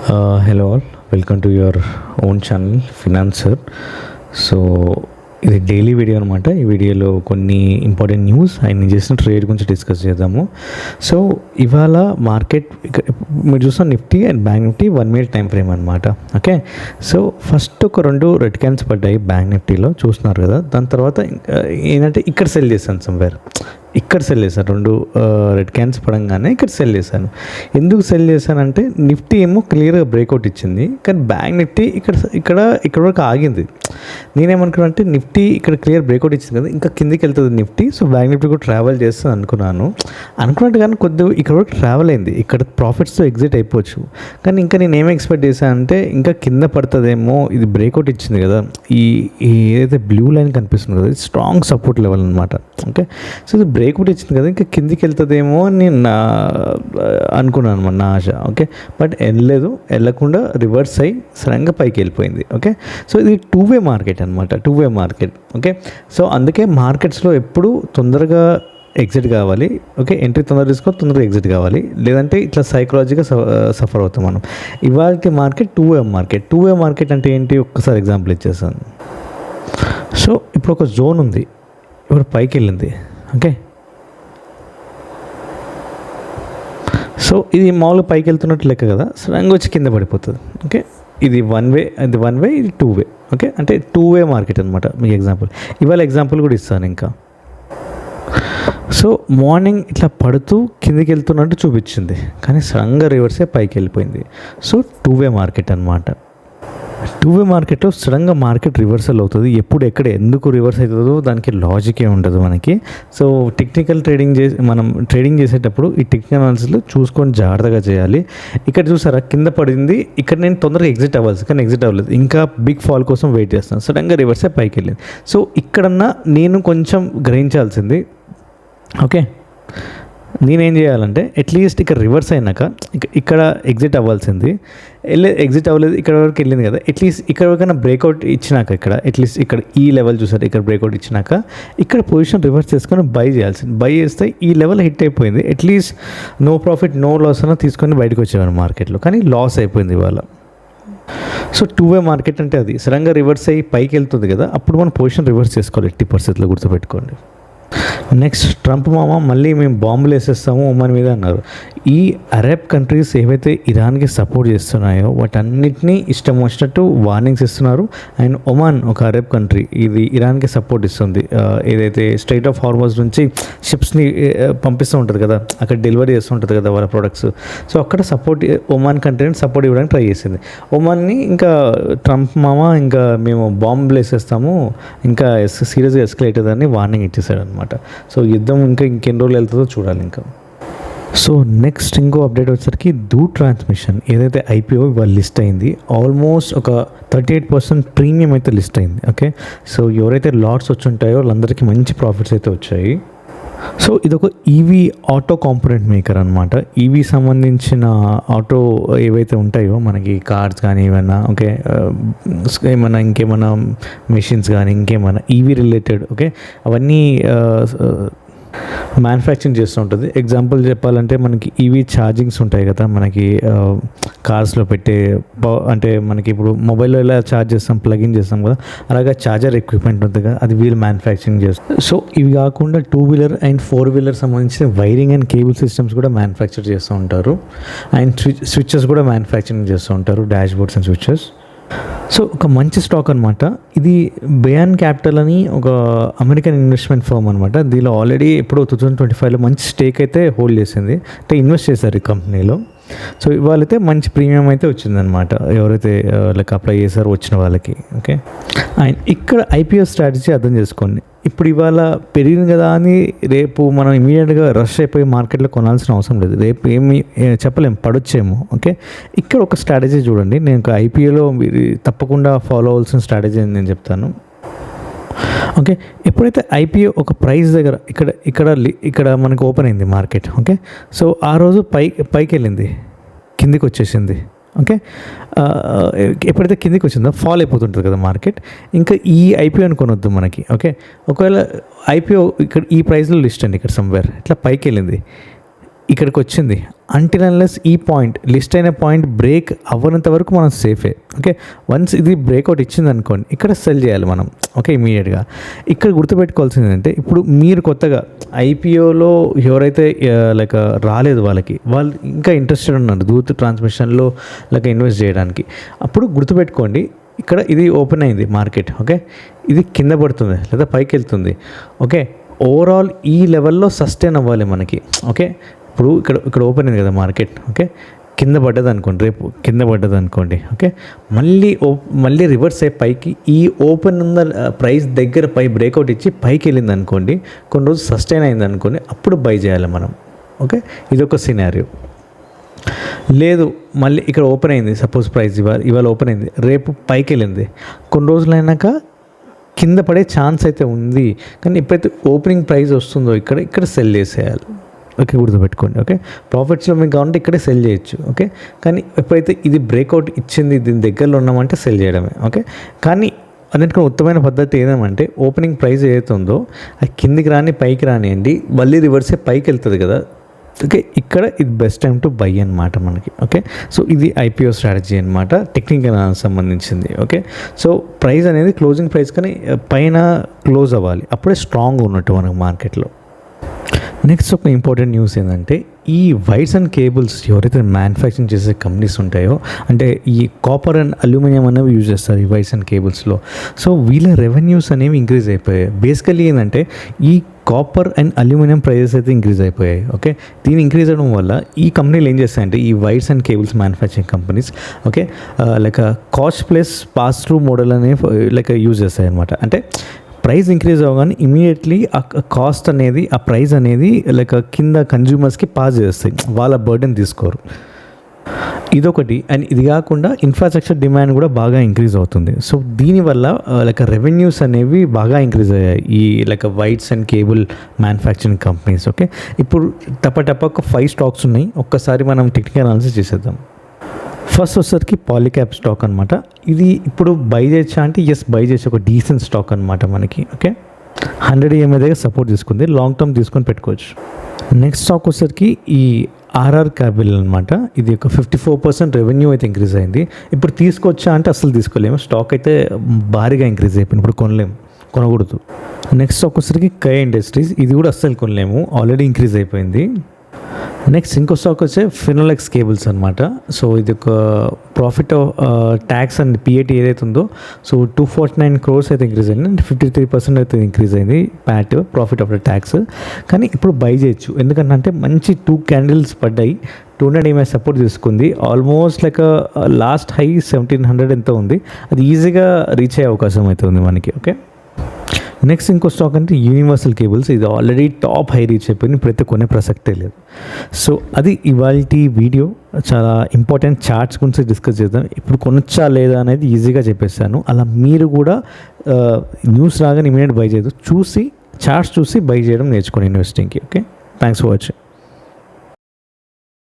Hello all, welcome to your own channel Financer. So ఇది daily video అనమాట. ఈ వీడియోలో కొన్ని ఇంపార్టెంట్ న్యూస్ అండ్ నేను చేసిన ట్రేడ్ గురించి డిస్కస్ చేద్దాము. సో ఇవాళ మార్కెట్ మీరు చూసిన Nifty and bank Nifty 1 minute time frame అనమాట. ఓకే, సో ఫస్ట్ ఒక 2 రెడ్ క్యాన్స్ పడ్డాయి బ్యాంక్ నిఫ్టీలో, చూస్తున్నారు కదా. దాని తర్వాత ఏంటంటే ఇక్కడ సెల్ చేశాను సంవేర్, ఇక్కడ సెల్ చేశాను. 2 రెడ్ క్యాన్స్ పడంగానే ఇక్కడ సెల్ చేశాను. ఎందుకు సెల్ చేశానంటే నిఫ్టీ ఏమో క్లియర్గా బ్రేక్అవుట్ ఇచ్చింది, కానీ బ్యాంక్ నిఫ్టీ ఇక్కడ వరకు ఆగింది. నేనేమనుకున్నా అంటే నిఫ్టీ ఇక్కడ క్లియర్ బ్రేక్అవుట్ ఇచ్చింది కదా, ఇంకా కిందికి వెళ్తుంది నిఫ్టీ, సో బ్యాంక్ నిఫ్టీ కూడా ట్రావెల్ చేస్తుంది అనుకున్నట్టు, కానీ కొద్దిగా ఇక్కడ వరకు ట్రావెల్ అయింది. ఇక్కడ ప్రాఫిట్స్తో ఎగ్జిట్ అయిపోవచ్చు, కానీ ఇంకా నేను ఏమి ఎక్స్పెక్ట్ చేశానంటే ఇంకా కింద పడుతుందేమో. ఇది బ్రేక్అవుట్ ఇచ్చింది కదా, ఈ ఏదైతే బ్లూ లైన్ కనిపిస్తుంది కదా, ఇది స్ట్రాంగ్ సపోర్ట్ లెవెల్ అనమాట. ఓకే, సో ఇది బ్రేక్అవుట్ ఇచ్చింది కదా, ఇంకా కిందికి వెళ్తుందేమో అని నేను అనుకున్నాను అనమాట, నా ఆశ. ఓకే, బట్ వెళ్ళకుండా రివర్స్ అయ్యి సడన్గా పైకి వెళ్ళిపోయింది. ఓకే, సో ఇది 2-way మార్కెట్ అనమాట, 2-way మార్కెట్. ఓకే, సో అందుకే మార్కెట్స్లో ఎప్పుడు తొందరగా ఎగ్జిట్ కావాలి. ఓకే, ఎంట్రీ తొందరగా తీసుకొని తొందరగా ఎగ్జిట్ కావాలి, లేదంటే ఇట్లా సైకలాజిగా సఫర్ అవుతాం మనం. ఇవాళ market 2-way market. 2-way market అంటే ఏంటి, ఒక్కసారి ఎగ్జాంపుల్ ఇచ్చేసాను. సో ఇప్పుడు ఒక జోన్ ఉంది, ఇప్పుడు పైకి వెళ్ళింది. ఓకే, సో ఇది మామూలుగా పైకి వెళ్తున్నట్టు లెక్క కదా, సడన్గా వచ్చి కింద పడిపోతుంది. ఓకే, ఇది 1-way, ఇది 1-way, ఇది 2-way. ఓకే, అంటే 2-way మార్కెట్ అనమాట. మీకు ఇవాళ ఎగ్జాంపుల్ కూడా ఇస్తాను ఇంకా. సో మార్నింగ్ ఇట్లా పడుతూ కిందికి వెళ్తున్నట్టు చూపించింది, కానీ సడన్గా రివర్సే పైకి వెళ్ళిపోయింది. సో 2-way మార్కెట్ అనమాట. 2-way మార్కెట్లో సడన్గా మార్కెట్ రివర్సల్ అవుతుంది. ఎప్పుడు ఎక్కడ ఎందుకు రివర్స్ అవుతుందో దానికి లాజికే ఉండదు మనకి. సో టెక్నికల్ మనం ట్రేడింగ్ చేసేటప్పుడు ఈ టెక్నికల్ అనాలిసిస్లో చూసుకొని జాగ్రత్తగా చేయాలి. ఇక్కడ చూసారా, కింద పడింది, ఇక్కడ నేను తొందరగా ఎగ్జిట్ అవ్వాలి, కానీ ఎగ్జిట్ అవ్వలేదు. ఇంకా బిగ్ ఫాల్ కోసం వెయిట్ చేస్తాను, సడన్గా రివర్సే పైకి వెళ్ళింది. సో ఇక్కడన్నా నేను కొంచెం గ్రహించాల్సింది. ఓకే, నేనేం చేయాలంటే అట్లీస్ట్ ఇక్కడ రివర్స్ అయినాక ఇక్కడ ఎగ్జిట్ అవ్వాల్సింది, ఎగ్జిట్ అవ్వలేదు, ఇక్కడ వరకు వెళ్ళింది కదా, అట్లీస్ట్ ఇక్కడ వరకైనా బ్రేక్అవుట్ ఇచ్చినాక ఇక్కడ అట్లీస్ట్ ఇక్కడ ఈ లెవెల్ చూసారు, ఇక్కడ బ్రేక్అవుట్ ఇచ్చినాక ఇక్కడ పొజిషన్ రివర్స్ చేసుకొని బై చేయాల్సింది. బై చేస్తే ఈ లెవెల్ హిట్ అయిపోయింది, at least no profit no loss అన్న తీసుకొని బయటకు వచ్చేవారు మార్కెట్లో, కానీ లాస్ అయిపోయింది ఇవాళ. సో 2-way మార్కెట్ అంటే అది సడన్గా రివర్స్ అయ్యి పైకి వెళ్తుంది కదా, అప్పుడు మనం పొజిషన్ రివర్స్ చేసుకోవాలి, 80% గుర్తుపెట్టుకోండి. నెక్స్ట్, ట్రంప్ మామ మళ్ళీ మేము బాంబులు వేసేస్తాము ఒమాన్ మీద అన్నారు. ఈ అరబ్ కంట్రీస్ ఏవైతే ఇరాన్కి సపోర్ట్ చేస్తున్నాయో వాటన్నిటినీ ఇష్టం వచ్చినట్టు వార్నింగ్స్ ఇస్తున్నారు. అండ్ ఒమాన్ ఒక అరబ్ కంట్రీ, ఇది ఇరాన్కి సపోర్ట్ ఇస్తుంది. ఏదైతే స్ట్రైట్ ఆఫ్ హార్మోజ్ నుంచి షిప్స్ని పంపిస్తూ ఉంటుంది కదా, అక్కడ డెలివరీ చేస్తూ ఉంటుంది కదా వాళ్ళ ప్రొడక్ట్స్. సో అక్కడ సపోర్ట్ ఒమాన్ కంట్రీని సపోర్ట్ ఇవ్వడానికి ట్రై చేసింది. ఒమాన్ని ఇంకా ట్రంప్ మామ ఇంకా మేము బాంబులు వేసేస్తాము, ఇంకా సీరియస్గా ఎస్కలేట్ అవుతుందని వార్నింగ్ ఇచ్చేసాడు అనమాట. సో యుద్ధం ఇంకెన్ని రోజులు వెళ్తుందో చూడాలి ఇంకా. సో నెక్స్ట్ ఇంకో అప్డేట్ వచ్చేసరికి దూట్ ట్రాన్స్మిషన్ ఏదైతే ఐపీఓ ఇవాళ లిస్ట్ అయింది, ఆల్మోస్ట్ ఒక 38% ప్రీమియం అయితే లిస్ట్ అయింది. ఓకే, సో ఎవరైతే లాట్స్ వచ్చి ఉంటాయో వాళ్ళందరికీ మంచి ప్రాఫిట్స్ అయితే వచ్చాయి. సో ఇదొక ఈవీ ఆటో కాంపోనెంట్ మేకర్ అనమాట. ఈవీ సంబంధించిన ఆటో ఏవైతే ఉంటాయో మనకి కార్స్ కానీ ఏమైనా, ఓకే, ఏమైనా ఇంకేమైనా మెషిన్స్ కానీ ఇంకేమైనా ఈవీ రిలేటెడ్, ఓకే, అవన్నీ మ్యానుఫ్యాక్చరింగ్ చేస్తూ ఉంటుంది. ఎగ్జాంపుల్ చెప్పాలంటే మనకి ఈవీ ఛార్జింగ్స్ ఉంటాయి కదా, మనకి కార్స్లో పెట్టే, అంటే మనకి ఇప్పుడు మొబైల్లో ఎలా ఛార్జ్ చేస్తాం, ప్లగిన్ చేస్తాం కదా, అలాగే ఛార్జర్ ఎక్విప్మెంట్ ఉంటుంది కదా, అది వీళ్ళు మ్యానుఫ్యాక్చరింగ్ చేస్తారు. సో ఇవి కాకుండా 2-wheeler అండ్ 4-wheeler సంబంధించిన వైరింగ్ అండ్ కేబుల్ సిస్టమ్స్ కూడా మ్యానుఫ్యాక్చర్ చేస్తూ ఉంటారు. అండ్ స్విచ్చెస్ కూడా మ్యానుఫ్యాక్చరింగ్ చేస్తూ ఉంటారు, dash boards and switches. So ఒక మంచి స్టాక్ అనమాట ఇది. బయాన్ క్యాపిటల్ అని ఒక అమెరికన్ ఇన్వెస్ట్మెంట్ ఫర్మ్ అనమాట. దీనిలో ఆల్రెడీ ఎప్పుడో 2025లో మంచి స్టేక్ అయితే హోల్డ్ చేసింది, అంటే ఇన్వెస్ట్ చేశారు ఈ కంపెనీలో. సో ఇవాళైతే మంచి ప్రీమియం అయితే వచ్చిందనమాట, ఎవరైతే లైక్ అప్లై చేశారో వచ్చిన వాళ్ళకి. ఓకే, అండ్ ఇక్కడ ఐపీఓ స్ట్రాటజీ అర్థం చేసుకోండి. ఇప్పుడు ఇవాళ పెరిగింది కదా అని రేపు మనం ఇమీడియట్గా రష్ అయిపోయి మార్కెట్లో కొనాల్సిన అవసరం లేదు, రేపు ఏమి చెప్పలేము, పడొచ్చేమో. ఓకే, ఇక్కడ ఒక స్ట్రాటజీ చూడండి, నేను ఒక ఐపీఓలో మీరు తప్పకుండా ఫాలో అవ్వాల్సిన స్ట్రాటజీ అని నేను చెప్తాను. ఓకే, ఎప్పుడైతే ఐపీఓ ఒక ప్రైస్ దగ్గర ఇక్కడ మనకు ఓపెన్ అయింది మార్కెట్. ఓకే, సో ఆ రోజు పైకి వెళ్ళింది, కిందికి వచ్చేసింది. ఓకే, ఎప్పుడైతే కిందికి వచ్చిందో ఫాల్ అయిపోతుంటుంది కదా మార్కెట్, ఇంకా ఈ ఐపీఓ అనుకోనొద్దు మనకి. ఓకే, ఒకవేళ ఐపీఓ ఇక్కడ ఈ ప్రైస్లో లిస్ట్ అండి, ఇక్కడ సమ్వేర్ ఇట్లా పైకి వెళ్ళింది, ఇక్కడికి వచ్చింది అంటిల్ అన్లెస్ ఈ పాయింట్ లిస్ట్ అయిన పాయింట్ బ్రేక్ అవ్వనంత వరకు మనం సేఫే. ఓకే, వన్స్ ఇది బ్రేక్అవుట్ ఇచ్చింది అనుకోండి, ఇక్కడ సెల్ చేయాలి మనం. ఓకే, ఇమీడియట్గా ఇక్కడ గుర్తుపెట్టుకోవాల్సింది ఏంటంటే, ఇప్పుడు మీరు కొత్తగా ఐపీఓలో ఎవరైతే లైక్ రాలేదు వాళ్ళు ఇంకా ఇంట్రెస్టెడ్ ఉన్నారు దూత్ ట్రాన్స్మిషన్లో లైక్ ఇన్వెస్ట్ చేయడానికి, అప్పుడు గుర్తుపెట్టుకోండి ఇక్కడ ఇది ఓపెన్ అయింది మార్కెట్. ఓకే, ఇది కింద పడుతుంది లేదా పైకి వెళ్తుంది. ఓకే, ఓవరాల్ ఈ లెవెల్లో సస్టైన్ అవ్వాలి మనకి. ఓకే, ఇప్పుడు ఇక్కడ ఓపెన్ అయింది కదా మార్కెట్. ఓకే, కింద పడ్డది అనుకోండి, రేపు కింద పడ్డది అనుకోండి. ఓకే, మళ్ళీ రివర్స్ అయ్యి పైకి ఈ ఓపెన్ ఉన్న ప్రైస్ దగ్గర బ్రేక్అవుట్ ఇచ్చి పైకి వెళ్ళింది అనుకోండి, కొన్ని రోజులు సస్టైన్ అయింది అనుకోండి, అప్పుడు బై చేయాలి మనం. ఓకే, ఇదొక సినారియో. లేదు మళ్ళీ ఇక్కడ ఓపెన్ అయింది, సపోజ్ ప్రైస్ ఇవాళ ఓపెన్ అయింది, రేపు పైకి వెళ్ళింది, కొన్ని రోజులు అయినాక కింద పడే ఛాన్స్ అయితే ఉంది, కానీ ఎప్పుడైతే ఓపెనింగ్ ప్రైస్ వస్తుందో ఇక్కడ సెల్ చేసేయాలి. ఓకే, గుర్తుపెట్టుకోండి. ఓకే, ప్రాఫిట్స్లో మీకు కావాలంటే ఇక్కడే సెల్ చేయొచ్చు. ఓకే, కానీ ఎప్పుడైతే ఇది బ్రేక్అవుట్ ఇచ్చింది, దీని దగ్గరలో ఉన్నామంటే సెల్ చేయడమే. ఓకే, కానీ అన్నిటికన్నా ఉత్తమమైన పద్ధతి ఏదేమంటే, ఓపెనింగ్ ప్రైస్ ఏదైతే ఉందో అది కిందికి రాని పైకి రానియండి, మళ్ళీ రివర్సే పైకి వెళ్తుంది కదా. ఓకే, ఇక్కడ ఇది బెస్ట్ టైం టు బై అనమాట మనకి. ఓకే, సో ఇది ఐపీఓ స్ట్రాటజీ అనమాట, టెక్నికల్ సంబంధించింది. ఓకే, సో ప్రైస్ అనేది క్లోజింగ్ ప్రైస్ కానీ పైన క్లోజ్ అవ్వాలి, అప్పుడే స్ట్రాంగ్ ఉన్నట్టు మనకు మార్కెట్లో. నెక్స్ట్ ఒక ఇంపార్టెంట్ న్యూస్ ఏంటంటే, ఈ వైర్స్ అండ్ కేబుల్స్ ఎవరైతే మ్యానుఫ్యాక్చరింగ్ చేసే కంపెనీస్ ఉంటాయో, అంటే ఈ కాపర్ అండ్ అల్యూమినియం అనేవి యూజ్ చేస్తారు ఈ వైర్స్ అండ్ కేబుల్స్లో. సో వీళ్ళ రెవెన్యూస్ అనేవి ఇంక్రీజ్ అయిపోయాయి. బేసికలీ ఏంటంటే, ఈ కాపర్ అండ్ అల్యూమినియం ప్రైజెస్ అయితే ఇంక్రీజ్ అయిపోయాయి. ఓకే, దీని ఇంక్రీజ్ అవ్వడం వల్ల ఈ కంపెనీలు ఏం చేస్తాయంటే, ఈ wires and cables manufacturing companies okay like cost plus pass through model అనేవి లైక్ యూజ్ చేస్తాయి అనమాట. అంటే ప్రైస్ ఇంక్రీజ్ అవ్వగానే ఇమీడియట్లీ ఆ కాస్ట్ అనేది, ఆ ప్రైస్ అనేది లైక్ కింద కన్జ్యూమర్స్కి పాస్ చేస్తాయి, వాళ్ళ బర్డెన్ తీసుకోరు. ఇదొకటి. అండ్ ఇది కాకుండా ఇన్ఫ్రాస్ట్రక్చర్ డిమాండ్ కూడా బాగా ఇంక్రీజ్ అవుతుంది. సో దీనివల్ల లైక్ రెవెన్యూస్ అనేవి బాగా ఇంక్రీజ్ అయ్యాయి ఈ like wires and cable manufacturing companies. Okay, ఇప్పుడు టప ఒక 5 స్టాక్స్ ఉన్నాయి, ఒక్కసారి మనం టెక్నికల్ అనాలిసిస్ చేసేద్దాం. ఫస్ట్ వచ్చేసరికి పాలిక్యాబ్ స్టాక్ అనమాట. ఇది ఇప్పుడు బై చేయొచ్చా అంటే ఎస్, బై చేసి ఒక డీసెంట్ స్టాక్ అనమాట మనకి. ఓకే, 100 EMA దగ్గర సపోర్ట్ తీసుకుంది, లాంగ్ టర్మ్ తీసుకొని పెట్టుకోవచ్చు. నెక్స్ట్ స్టాక్ వచ్చేసరికి ఈ ఆర్ఆర్ క్యాబిల్ అనమాట. ఇది ఒక 54% రెవెన్యూ అయితే ఇంక్రీజ్ అయింది. ఇప్పుడు తీసుకొచ్చా అంటే అసలు తీసుకోలేము, స్టాక్ అయితే భారీగా ఇంక్రీజ్ అయిపోయింది, ఇప్పుడు కొనకూడదు. నెక్స్ట్ స్టాక్ వచ్చేసరికి కై ఇండస్ట్రీస్, ఇది కూడా అస్సలు కొనలేము, ఆల్రెడీ ఇంక్రీజ్ అయిపోయింది. నెక్స్ట్ ఇంకో స్టాక్ వచ్చే ఫినోలెక్స్ కేబుల్స్ అనమాట. సో ఇది ఒక ప్రాఫిట్ ట్యాక్స్ అండ్ పిఏటీ ఏదైతే ఉందో, సో 249 crores అయితే ఇంక్రీజ్ అయింది, అంటే 53% అయితే ఇంక్రీజ్ అయింది ప్యాట్, ప్రాఫిట్ ఆఫ్టర్ ట్యాక్స్. కానీ ఇప్పుడు బై చేయొచ్చు, ఎందుకంటే మంచి 2 క్యాండిల్స్ పడ్డాయి, 200 EMA సపోర్ట్ తీసుకుంది, ఆల్మోస్ట్ లైక్ లాస్ట్ హై 1700 ఎంత ఉంది, అది ఈజీగా రీచ్ అయ్యే అవకాశం అయితే ఉంది మనకి. ఓకే, నెక్స్ట్ ఇంకో స్టాక్ అంటే యూనివర్సల్ కేబుల్స్, ఇది ఆల్రెడీ టాప్ హై రీచ్ అయిపోయింది, ఇప్పుడైతే కొనే ప్రసక్తే లేదు. సో అది ఇవాల్టి వీడియో. చాలా ఇంపార్టెంట్ చార్ట్స్ గురించి డిస్కస్ చేద్దాం. ఇప్పుడు కొనొచ్చా లేదా అనేది ఈజీగా చెప్పేస్తాను, అలా మీరు కూడా న్యూస్ రాగానే ఇమీడియట్ బై చేయదు, చార్ట్స్ చూసి బై చేయడం నేర్చుకోండి ఇన్వెస్టింగ్కి. Okay, thanks for watching.